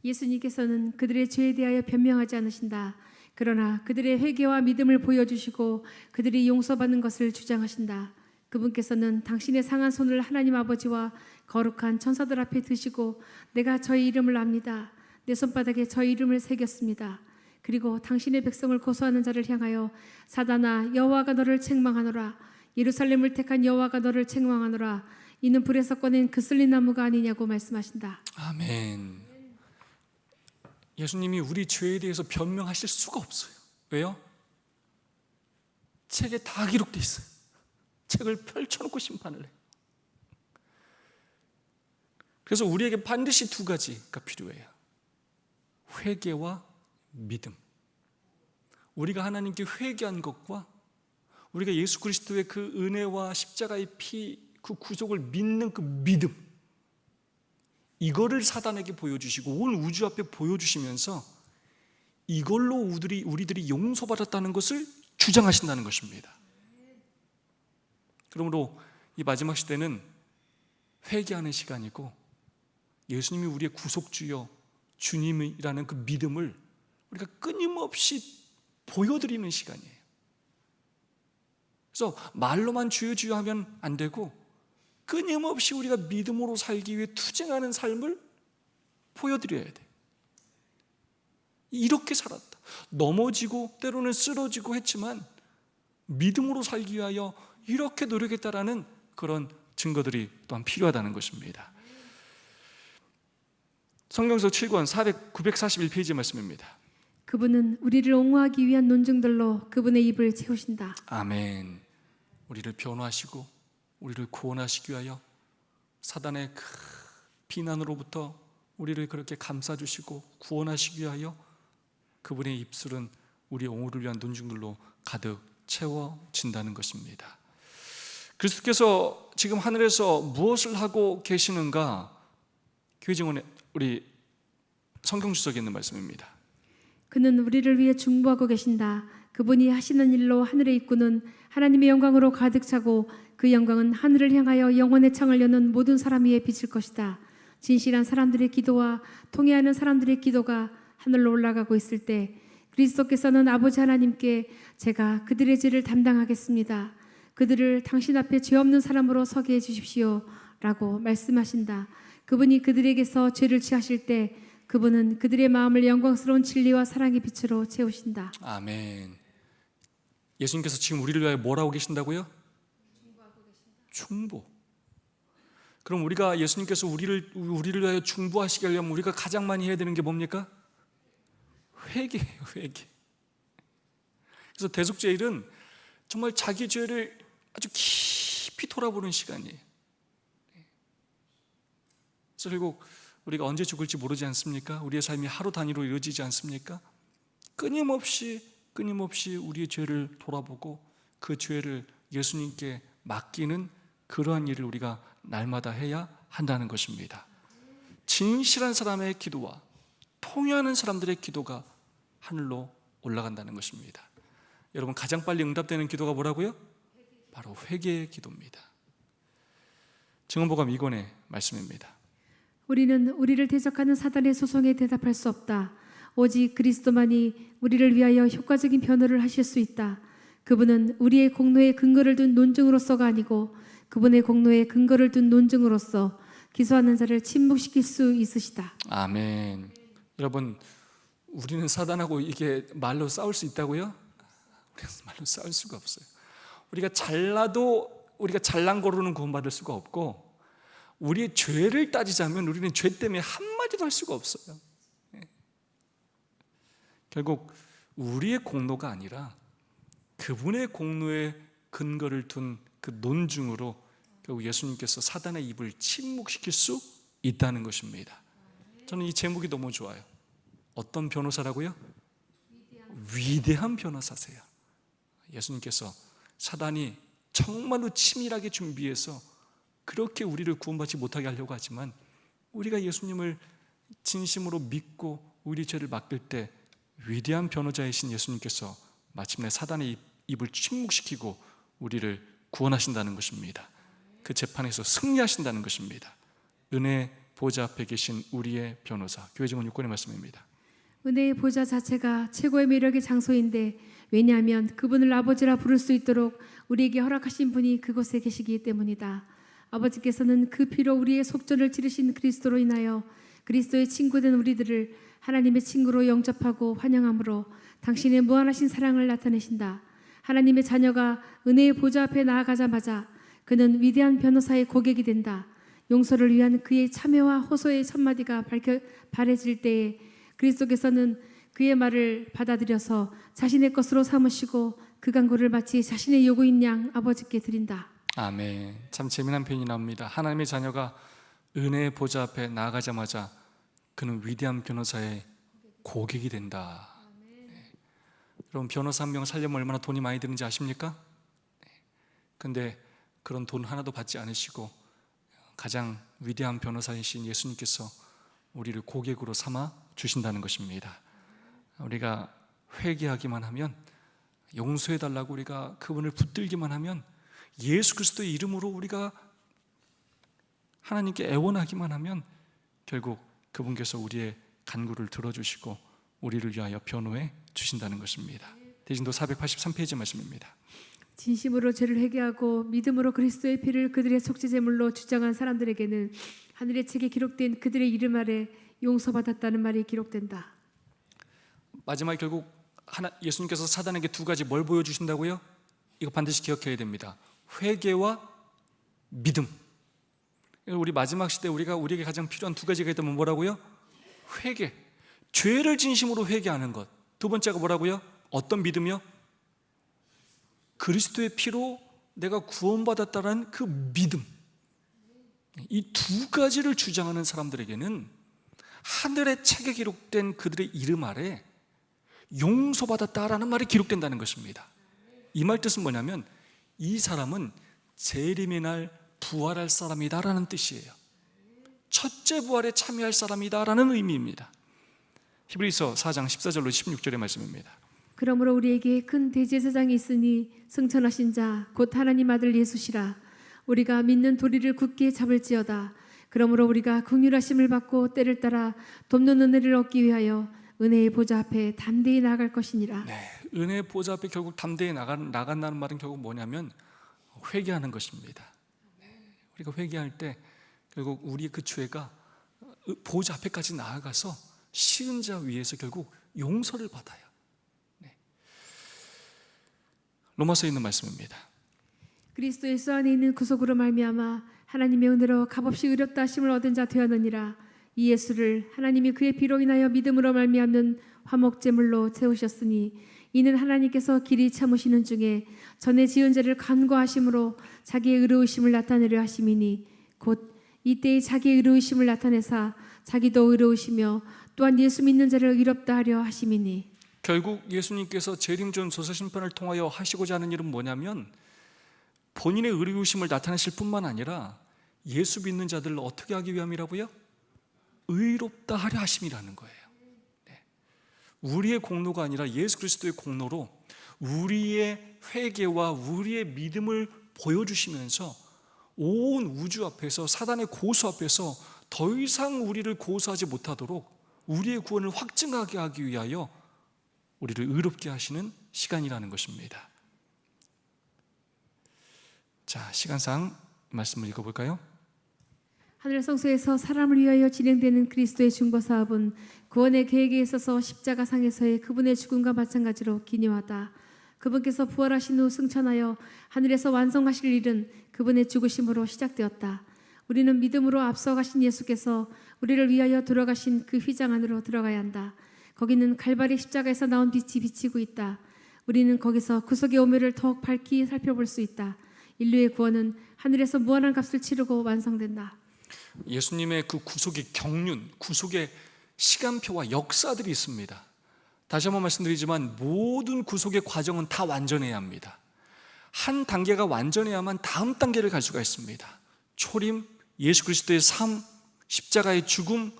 예수님께서는 그들의 죄에 대하여 변명하지 않으신다. 그러나 그들의 회개와 믿음을 보여주시고 그들이 용서받는 것을 주장하신다. 그분께서는 당신의 상한 손을 하나님 아버지와 거룩한 천사들 앞에 드시고 내가 저희 이름을 압니다. 내 손바닥에 저희 이름을 새겼습니다. 그리고 당신의 백성을 고소하는 자를 향하여 사단아 여호와가 너를 책망하노라. 예루살렘을 택한 여호와가 너를 책망하노라. 이는 불에서 꺼낸 그슬린 나무가 아니냐고 말씀하신다. 아멘. 예수님이 우리 죄에 대해서 변명하실 수가 없어요. 왜요? 책에 다 기록되어 있어요. 책을 펼쳐놓고 심판을 해요. 그래서 우리에게 반드시 두 가지가 필요해요. 회개와 믿음. 우리가 하나님께 회개한 것과 우리가 예수 그리스도의 그 은혜와 십자가의 피, 그 구속을 믿는 그 믿음, 이거를 사단에게 보여주시고 온 우주 앞에 보여주시면서 이걸로 우리들이 용서받았다는 것을 주장하신다는 것입니다. 그러므로 이 마지막 시대는 회개하는 시간이고 예수님이 우리의 구속주여 주님이라는 그 믿음을 우리가 끊임없이 보여드리는 시간이에요. 그래서 말로만 주여 주여 하면 안 되고 끊임없이 우리가 믿음으로 살기 위해 투쟁하는 삶을 보여드려야 돼. 이렇게 살았다. 넘어지고 때로는 쓰러지고 했지만 믿음으로 살기 위하여 이렇게 노력했다라는 그런 증거들이 또한 필요하다는 것입니다. 성경서 7권 941페이지 말씀입니다. 그분은 우리를 옹호하기 위한 논증들로 그분의 입을 채우신다. 아멘. 우리를 변호하시고 우리를 구원하시기 위하여 사단의 그 비난으로부터 우리를 그렇게 감싸주시고 구원하시기 위하여 그분의 입술은 우리의 옹호를 위한 논증들로 가득 채워진다는 것입니다. 그리스도께서 지금 하늘에서 무엇을 하고 계시는가? 교회 증언에 우리 성경 주석에 있는 말씀입니다. 그는 우리를 위해 중보하고 계신다. 그분이 하시는 일로 하늘의 입구는 하나님의 영광으로 가득 차고 그 영광은 하늘을 향하여 영원의 창을 여는 모든 사람 위에 비칠 것이다. 진실한 사람들의 기도와 통회하는 사람들의 기도가 하늘로 올라가고 있을 때 그리스도께서는 아버지 하나님께 제가 그들의 죄를 담당하겠습니다. 그들을 당신 앞에 죄 없는 사람으로 서게 해주십시오 라고 말씀하신다. 그분이 그들에게서 죄를 취하실 때 그분은 그들의 마음을 영광스러운 진리와 사랑의 빛으로 채우신다. 아멘. 예수님께서 지금 우리를 위하여 뭘 하고 계신다고요? 충보. 그럼 우리가 예수님께서 우리를 위하여 중보하시게 하려면 우리가 가장 많이 해야 되는 게 뭡니까? 회개예요, 회개. 그래서 대속죄일은 정말 자기 죄를 아주 깊이 돌아보는 시간이에요. 그래서 결국 우리가 언제 죽을지 모르지 않습니까? 우리의 삶이 하루 단위로 이루어지지 않습니까? 끊임없이 우리의 죄를 돌아보고 그 죄를 예수님께 맡기는 그러한 일을 우리가 날마다 해야 한다는 것입니다. 진실한 사람의 기도와 통회하는 사람들의 기도가 하늘로 올라간다는 것입니다. 여러분, 가장 빨리 응답되는 기도가 뭐라고요? 바로 회개의 기도입니다. 증언보감 2권의 말씀입니다. 우리는 우리를 대적하는 사단의 소송에 대답할 수 없다. 오직 그리스도만이 우리를 위하여 효과적인 변호를 하실 수 있다. 그분은 우리의 공로에 근거를 둔 논증으로서가 아니고 그분의 공로에 근거를 둔 논증으로서 기소하는 자를 침묵시킬 수 있으시다. 아멘. 여러분, 우리는 사단하고 이게 말로 싸울 수 있다고요? 말로 싸울 수가 없어요. 우리가 잘나도 우리가 잘난 거로는 구원받을 수가 없고, 우리의 죄를 따지자면 우리는 죄 때문에 한마디도 할 수가 없어요. 결국 우리의 공로가 아니라 그분의 공로에 근거를 둔 그 논증으로 결국 예수님께서 사단의 입을 침묵시킬 수 있다는 것입니다. 저는 이 제목이 너무 좋아요. 어떤 변호사라고요? 위대한 변호사세요. 예수님께서 사단이 정말로 치밀하게 준비해서 그렇게 우리를 구원받지 못하게 하려고 하지만, 우리가 예수님을 진심으로 믿고 우리 죄를 맡길 때 위대한 변호자이신 예수님께서 마침내 사단의 입을 침묵시키고 우리를 구원하신다는 것입니다. 그 재판에서 승리하신다는 것입니다. 은혜 보좌 앞에 계신 우리의 변호사, 교회 증언 6권의 말씀입니다. 은혜의 보좌 자체가 최고의 매력의 장소인데, 왜냐하면 그분을 아버지라 부를 수 있도록 우리에게 허락하신 분이 그곳에 계시기 때문이다. 아버지께서는 그 피로 우리의 속전을 치르신 그리스도로 인하여 그리스도의 친구된 우리들을 하나님의 친구로 영접하고 환영함으로 당신의 무한하신 사랑을 나타내신다. 하나님의 자녀가 은혜의 보좌 앞에 나아가자마자 그는 위대한 변호사의 고객이 된다. 용서를 위한 그의 참회와 호소의 첫마디가 바래질 때에 그리스도께서는 그의 말을 받아들여서 자신의 것으로 삼으시고 그 간구를 마치 자신의 요구인 양 아버지께 드린다. 아멘. 참 재미난 표현이 나옵니다. 하나님의 자녀가 은혜의 보좌 앞에 나아가자마자 그는 위대한 변호사의 고객이 된다. 네. 여러분, 변호사 한 명 살려면 얼마나 돈이 많이 드는지 아십니까? 근데 그런 돈 하나도 받지 않으시고 가장 위대한 변호사이신 예수님께서 우리를 고객으로 삼아 주신다는 것입니다. 우리가 회개하기만 하면, 용서해달라고 우리가 그분을 붙들기만 하면, 예수 그리스도의 이름으로 우리가 하나님께 애원하기만 하면 결국 그분께서 우리의 간구를 들어주시고 우리를 위하여 변호해 주신다는 것입니다. 대진도 483페이지 말씀입니다. 진심으로 죄를 회개하고 믿음으로 그리스도의 피를 그들의 속죄제물로 주장한 사람들에게는 하늘의 책에 기록된 그들의 이름 아래 용서받았다는 말이 기록된다. 마지막에 결국 예수님께서 사단에게 두 가지 뭘 보여주신다고요? 이거 반드시 기억해야 됩니다. 회개와 믿음. 우리 마지막 시대 우리에게 가장 필요한 두 가지가 있다면 뭐라고요? 회개. 죄를 진심으로 회개하는 것. 두 번째가 뭐라고요? 어떤 믿음이요? 그리스도의 피로 내가 구원받았다는 그 믿음. 이 두 가지를 주장하는 사람들에게는 하늘의 책에 기록된 그들의 이름 아래 용서받았다라는 말이 기록된다는 것입니다. 이 말 뜻은 뭐냐면, 이 사람은 재림의 날 부활할 사람이다라는 뜻이에요. 첫째 부활에 참여할 사람이다라는 의미입니다. 히브리서 4장 14절로 16절의 말씀입니다. 그러므로 우리에게 큰 대제사장이 있으니 승천하신 자 곧 하나님 아들 예수시라. 우리가 믿는 도리를 굳게 잡을지어다. 그러므로 우리가 긍휼하심을 받고 때를 따라 돕는 은혜를 얻기 위하여 은혜의 보좌 앞에 담대히 나아갈 것이니라. 네, 은혜의 보좌 앞에 결국 담대히 나간다는 말은 결국 뭐냐면 회개하는 것입니다. 우리가 회개할 때 결국 우리의 그 죄가 보좌 앞에까지 나아가서 시은 자 위에서 결국 용서를 받아요. 로마서에 있는 말씀입니다. 그리스도 예수 안에 있는 구속으로 말미암아 하나님의 은혜로 값없이 의롭다 하심을 얻은 자 되었느니라. 이 예수를 하나님이 그의 피로 인하여 믿음으로 말미암는 화목제물로 채우셨으니 이는 하나님께서 길이 참으시는 중에 전에 지은 죄를 간과하심으로 자기의 의로우심을 나타내려 하심이니 곧 이때의 자기의 의로우심을 나타내사 자기도 의로우시며 또한 예수 믿는 자를 의롭다 하려 하심이니. 결국 예수님께서 재림전 조사심판을 통하여 하시고자 하는 일은 뭐냐면 본인의 의로우심을 나타내실 뿐만 아니라 예수 믿는 자들을 어떻게 하기 위함이라고요? 의롭다 하려 하심이라는 거예요. 우리의 공로가 아니라 예수 그리스도의 공로로 우리의 회개와 우리의 믿음을 보여주시면서 온 우주 앞에서 사단의 고수 앞에서 더 이상 우리를 고수하지 못하도록 우리의 구원을 확증하게 하기 위하여 우리를 의롭게 하시는 시간이라는 것입니다. 자, 시간상 말씀을 읽어볼까요? 하늘 성소에서 사람을 위하여 진행되는 그리스도의 중보 사업은 구원의 계획에 있어서 십자가상에서의 그분의 죽음과 마찬가지로 기묘하다. 그분께서 부활하신 후 승천하여 하늘에서 완성하실 일은 그분의 죽으심으로 시작되었다. 우리는 믿음으로 앞서가신 예수께서 우리를 위하여 돌아가신 그 휘장 안으로 들어가야 한다. 거기는 갈바리 십자가에서 나온 빛이 비치고 있다. 우리는 거기서 구속의 오묘를 더욱 밝히 살펴볼 수 있다. 인류의 구원은 하늘에서 무한한 값을 치르고 완성된다. 예수님의 그 구속의 경륜, 구속의 시간표와 역사들이 있습니다. 다시 한번 말씀드리지만 모든 구속의 과정은 다 완전해야 합니다. 한 단계가 완전해야만 다음 단계를 갈 수가 있습니다. 초림, 예수 그리스도의 삶, 십자가의 죽음,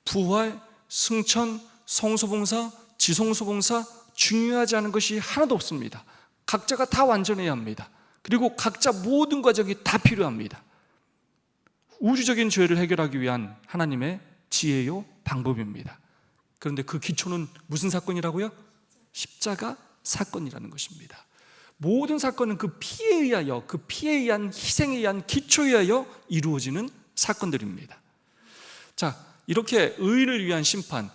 부활, 승천, 성소봉사, 지성소봉사, 중요하지 않은 것이 하나도 없습니다. 각자가 다 완전해야 합니다. 그리고 각자 모든 과정이 다 필요합니다. 우주적인 죄를 해결하기 위한 하나님의 지혜요 방법입니다. 그런데 그 기초는 무슨 사건이라고요? 십자가 사건이라는 것입니다. 모든 사건은 그 피에 의하여, 그 피에 의한 희생에 의한 기초에 의하여 이루어지는 사건들입니다. 자, 이렇게 의인을 위한 심판,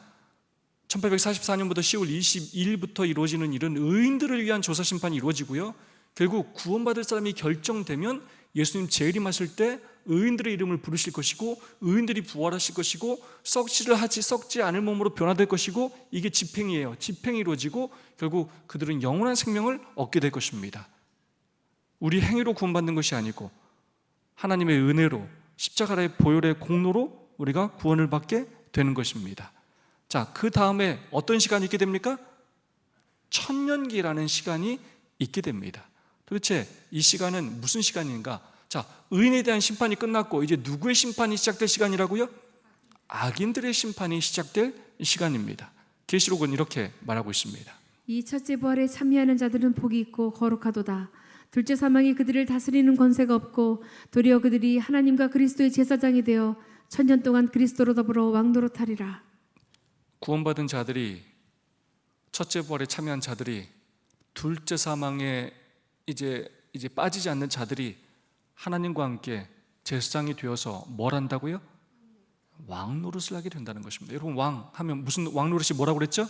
1844년부터 10월 22일부터 이루어지는 일은 의인들을 위한 조사심판이 이루어지고요, 결국 구원받을 사람이 결정되면 예수님 재림하실 때 의인들의 이름을 부르실 것이고 의인들이 부활하실 것이고 썩지를 하지 썩지 않을 몸으로 변화될 것이고 이게 집행이에요. 집행이 이루어지고 결국 그들은 영원한 생명을 얻게 될 것입니다. 우리 행위로 구원받는 것이 아니고 하나님의 은혜로 십자가의 보혈의 공로로 우리가 구원을 받게 되는 것입니다. 자, 그 다음에 어떤 시간이 있게 됩니까? 천년기라는 시간이 있게 됩니다. 도대체 이 시간은 무슨 시간인가? 자, 의인에 대한 심판이 끝났고 이제 누구의 심판이 시작될 시간이라고요? 악인들의 심판이 시작될 시간입니다. 계시록은 이렇게 말하고 있습니다. 이 첫째 부활에 참여하는 자들은 복이 있고 거룩하도다. 둘째 사망이 그들을 다스리는 권세가 없고 도리어 그들이 하나님과 그리스도의 제사장이 되어 천년 동안 그리스도로 더불어 왕노릇하리라. 구원받은 자들이, 첫째 부활에 참여한 자들이, 둘째 사망에 이제 빠지지 않는 자들이 하나님과 함께 제사장이 되어서 뭘 한다고요? 왕노릇을 하게 된다는 것입니다. 여러분, 왕 하면 무슨 왕노릇이 뭐라고 그랬죠?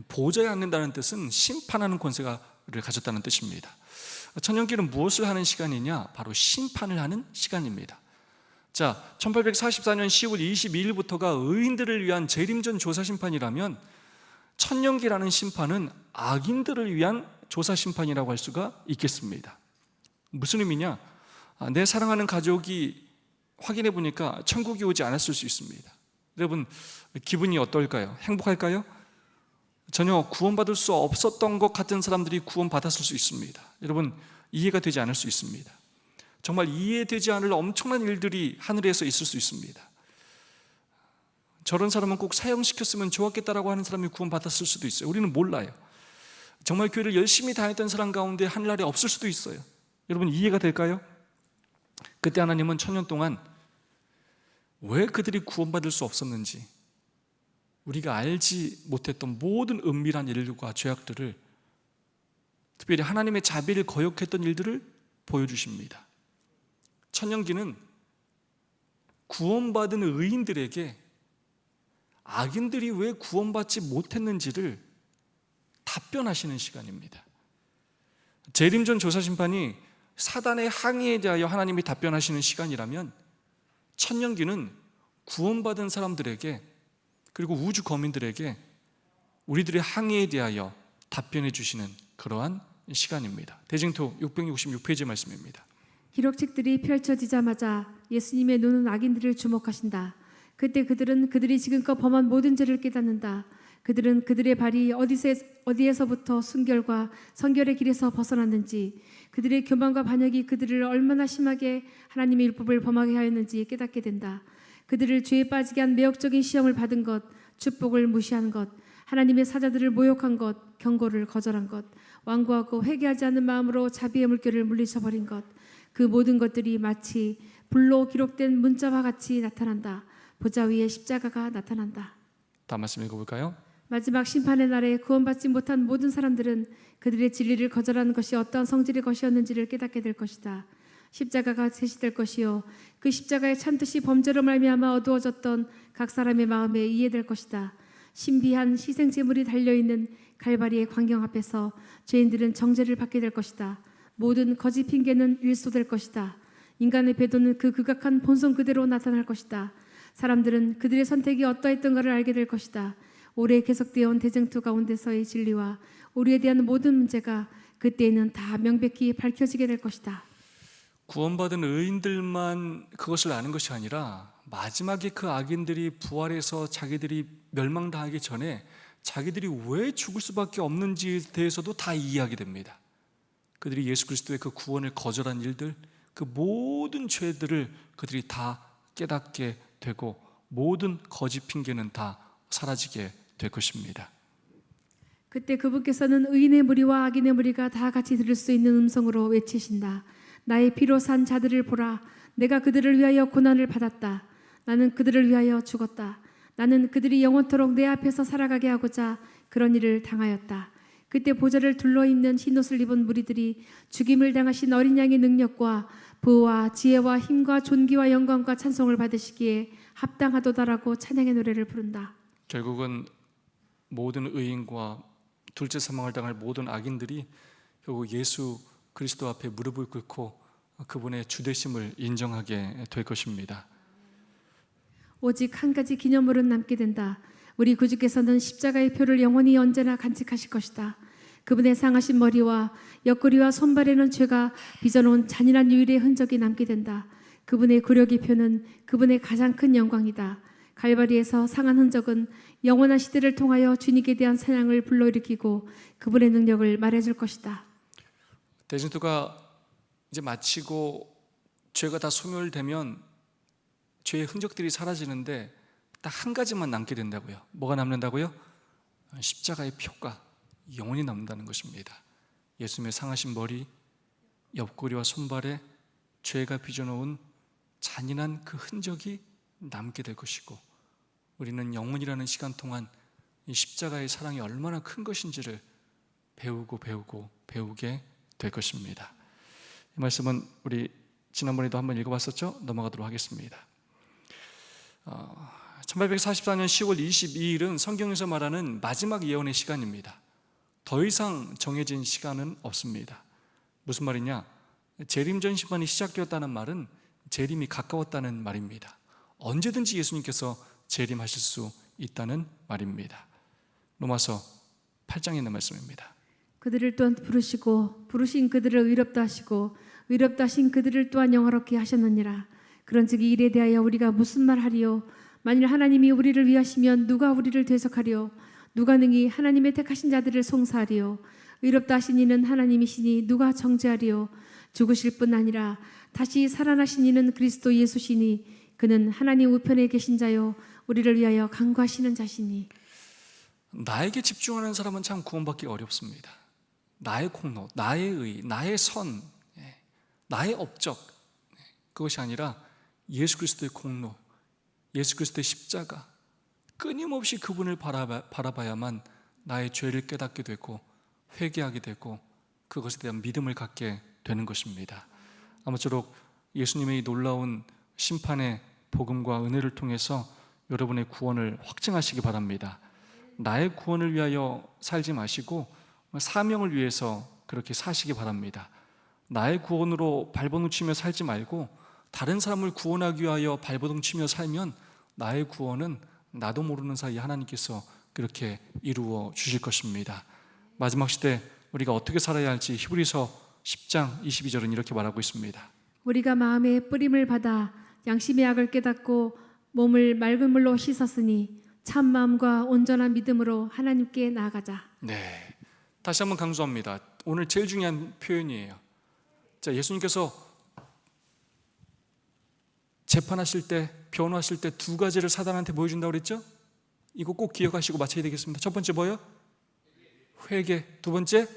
보좌에 앉는다는 뜻은 심판하는 권세를 가졌다는 뜻입니다. 천년기는 무엇을 하는 시간이냐? 바로 심판을 하는 시간입니다. 자, 1844년 10월 22일부터가 의인들을 위한 재림전 조사심판이라면 천년기라는 심판은 악인들을 위한 조사심판이라고 할 수가 있겠습니다. 무슨 의미냐? 내 사랑하는 가족이 확인해 보니까 천국이 오지 않았을 수 있습니다. 여러분, 기분이 어떨까요? 행복할까요? 전혀 구원받을 수 없었던 것 같은 사람들이 구원받았을 수 있습니다. 여러분, 이해가 되지 않을 수 있습니다. 정말 이해되지 않을 엄청난 일들이 하늘에서 있을 수 있습니다. 저런 사람은 꼭 사형시켰으면 좋았겠다라고 하는 사람이 구원받았을 수도 있어요. 우리는 몰라요. 정말 교회를 열심히 다녔던 사람 가운데 하늘나라에 없을 수도 있어요. 여러분 이해가 될까요? 그때 하나님은 1000년 동안 왜 그들이 구원받을 수 없었는지, 우리가 알지 못했던 모든 은밀한 일들과 죄악들을, 특별히 하나님의 자비를 거역했던 일들을 보여주십니다. 천년기는 구원받은 의인들에게 악인들이 왜 구원받지 못했는지를 답변하시는 시간입니다. 재림전 조사심판이 사단의 항의에 대하여 하나님이 답변하시는 시간이라면, 천년기는 구원받은 사람들에게, 그리고 우주 거민들에게 우리들의 항의에 대하여 답변해 주시는 그러한 시간입니다. 대징토 666페이지 말씀입니다. 기록책들이 펼쳐지자마자 예수님의 눈은 악인들을 주목하신다. 그때 그들은 그들이 지금껏 범한 모든 죄를 깨닫는다. 그들은 그들의 발이 어디에서부터 순결과 성결의 길에서 벗어났는지, 그들의 교만과 반역이 그들을 얼마나 심하게 하나님의 율법을 범하게 하였는지 깨닫게 된다. 그들을 죄에 빠지게 한 매혹적인 시험을 받은 것, 축복을 무시한 것, 하나님의 사자들을 모욕한 것, 경고를 거절한 것, 완고하고 회개하지 않는 마음으로 자비의 물결을 물리쳐버린 것, 그 모든 것들이 마치 불로 기록된 문자와 같이 나타난다. 보좌 위에 십자가가 나타난다. 다음 말씀 읽어볼까요? 마지막 심판의 날에 구원받지 못한 모든 사람들은 그들의 진리를 거절하는 것이 어떠한 성질의 것이었는지를 깨닫게 될 것이다. 십자가가 제시될 것이요, 그 십자가의 참듯이 범죄로 말미암아 어두워졌던 각 사람의 마음에 이해될 것이다. 신비한 희생 제물이 달려있는 갈바리의 광경 앞에서 죄인들은 정죄를 받게 될 것이다. 모든 거짓 핑계는 일소될 것이다. 인간의 배도는 그 극악한 본성 그대로 나타날 것이다. 사람들은 그들의 선택이 어떠했던가를 알게 될 것이다. 오래 계속되어 온 대쟁투 가운데서의 진리와 우리에 대한 모든 문제가 그때에는 다 명백히 밝혀지게 될 것이다. 구원받은 의인들만 그것을 아는 것이 아니라, 마지막에 그 악인들이 부활해서 자기들이 멸망당하기 전에 자기들이 왜 죽을 수밖에 없는지에 대해서도 다 이해하게 됩니다. 그들이 예수 그리스도의 그 구원을 거절한 일들, 그 모든 죄들을 그들이 다 깨닫게 되고, 모든 거짓 핑계는 다 사라지게 될 것입니다. 그때 그분께서는 의인의 무리와 악인의 무리가 다 같이 들을 수 있는 음성으로 외치신다. 나의 피로 산 자들을 보라. 내가 그들을 위하여 고난을 받았다. 나는 그들을 위하여 죽었다. 나는 그들이 영원토록 내 앞에서 살아가게 하고자 그런 일을 당하였다. 그때 보좌를 둘러있는 흰옷을 입은 무리들이 죽임을 당하신 어린 양의 능력과 부와 지혜와 힘과 존귀와 영광과 찬송을 받으시기에 합당하도다라고 찬양의 노래를 부른다. 결국은 모든 의인과 둘째 사망을 당할 모든 악인들이 결국 예수 그리스도 앞에 무릎을 꿇고 그분의 주되심을 인정하게 될 것입니다. 오직 한 가지 기념물은 남게 된다. 우리 구주께서는 십자가의 표를 영원히 언제나 간직하실 것이다. 그분의 상하신 머리와 옆구리와 손발에는 죄가 빚어놓은 잔인한 유일의 흔적이 남게 된다. 그분의 굴욕의 표는 그분의 가장 큰 영광이다. 갈바리에서 상한 흔적은 영원한 시대를 통하여 주님께 대한 사랑을 불러일으키고 그분의 능력을 말해줄 것이다. 대진투가 이제 마치고 죄가 다 소멸되면 죄의 흔적들이 사라지는데 딱 한 가지만 남게 된다고요. 뭐가 남는다고요? 십자가의 표가 영원히 남는다는 것입니다. 예수님의 상하신 머리, 옆구리와 손발에 죄가 빚어놓은 잔인한 그 흔적이 남게 될 것이고, 우리는 영원이라는 시간 동안 이 십자가의 사랑이 얼마나 큰 것인지를 배우게 될 것입니다. 이 말씀은 우리 지난번에도 한번 읽어봤었죠? 넘어가도록 하겠습니다. 1844년 10월 22일은 성경에서 말하는 마지막 예언의 시간입니다. 더 이상 정해진 시간은 없습니다. 무슨 말이냐? 재림전 심판이 시작되었다는 말은 재림이 가까웠다는 말입니다. 언제든지 예수님께서 재림하실 수 있다는 말입니다. 로마서 8장에 있는 말씀입니다. 그들을 또한 부르시고 부르신 그들을 의롭다 하시고 의롭다 하신 그들을 또한 영화롭게 하셨느니라. 그런즉 이 일에 대하여 우리가 무슨 말하리요? 만일 하나님이 우리를 위하시면 누가 우리를 대적하리요? 누가 능히 하나님의 택하신 자들을 송사하리요? 의롭다 하신 이는 하나님이시니 누가 정죄하리요? 죽으실 뿐 아니라 다시 살아나신 이는 그리스도 예수시니 그는 하나님 우편에 계신 자요 우리를 위하여 간구하시는 자시니. 나에게 집중하는 사람은 참 구원받기 어렵습니다. 나의 공로, 나의 의, 나의 선, 나의 업적, 그것이 아니라 예수 그리스도의 공로, 예수 그리스도의 십자가, 끊임없이 그분을 바라봐야만 나의 죄를 깨닫게 되고 회개하게 되고 그것에 대한 믿음을 갖게 되는 것입니다. 아무쪼록 예수님의 이 놀라운 심판의 복음과 은혜를 통해서 여러분의 구원을 확증하시기 바랍니다. 나의 구원을 위하여 살지 마시고 사명을 위해서 그렇게 사시기 바랍니다. 나의 구원으로 발버둥 치며 살지 말고 다른 사람을 구원하기 위하여 발버둥 치며 살면 나의 구원은 나도 모르는 사이에 하나님께서 그렇게 이루어 주실 것입니다. 마지막 시대 우리가 어떻게 살아야 할지 히브리서 10장 22절은 이렇게 말하고 있습니다. 우리가 마음에 뿌림을 받아 양심의 악을 깨닫고 몸을 맑은 물로 씻었으니 참 마음과 온전한 믿음으로 하나님께 나아가자. 네, 다시 한번 강조합니다. 오늘 제일 중요한 표현이에요. 자, 예수님께서 재판하실 때, 변호하실 때 두 가지를 사단한테 보여준다고 그랬죠? 이거 꼭 기억하시고 마쳐야 되겠습니다. 첫 번째 뭐예요? 회개. 두 번째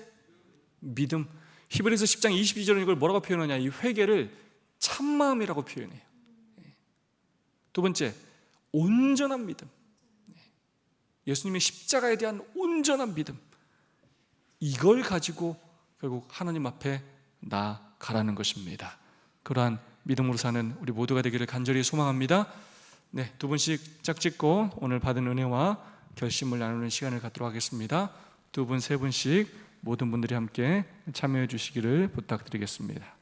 믿음. 히브리서 10장 22절은 이걸 뭐라고 표현하냐? 이 회개를 참마음이라고 표현해요. 두 번째, 온전한 믿음. 예수님의 십자가에 대한 온전한 믿음. 이걸 가지고 결국 하나님 앞에 나아가라는 것입니다. 그러한 믿음으로 사는 우리 모두가 되기를 간절히 소망합니다. 네, 두 분씩 짝짓고 오늘 받은 은혜와 결심을 나누는 시간을 갖도록 하겠습니다. 두 분, 세 분씩 모든 분들이 함께 참여해 주시기를 부탁드리겠습니다.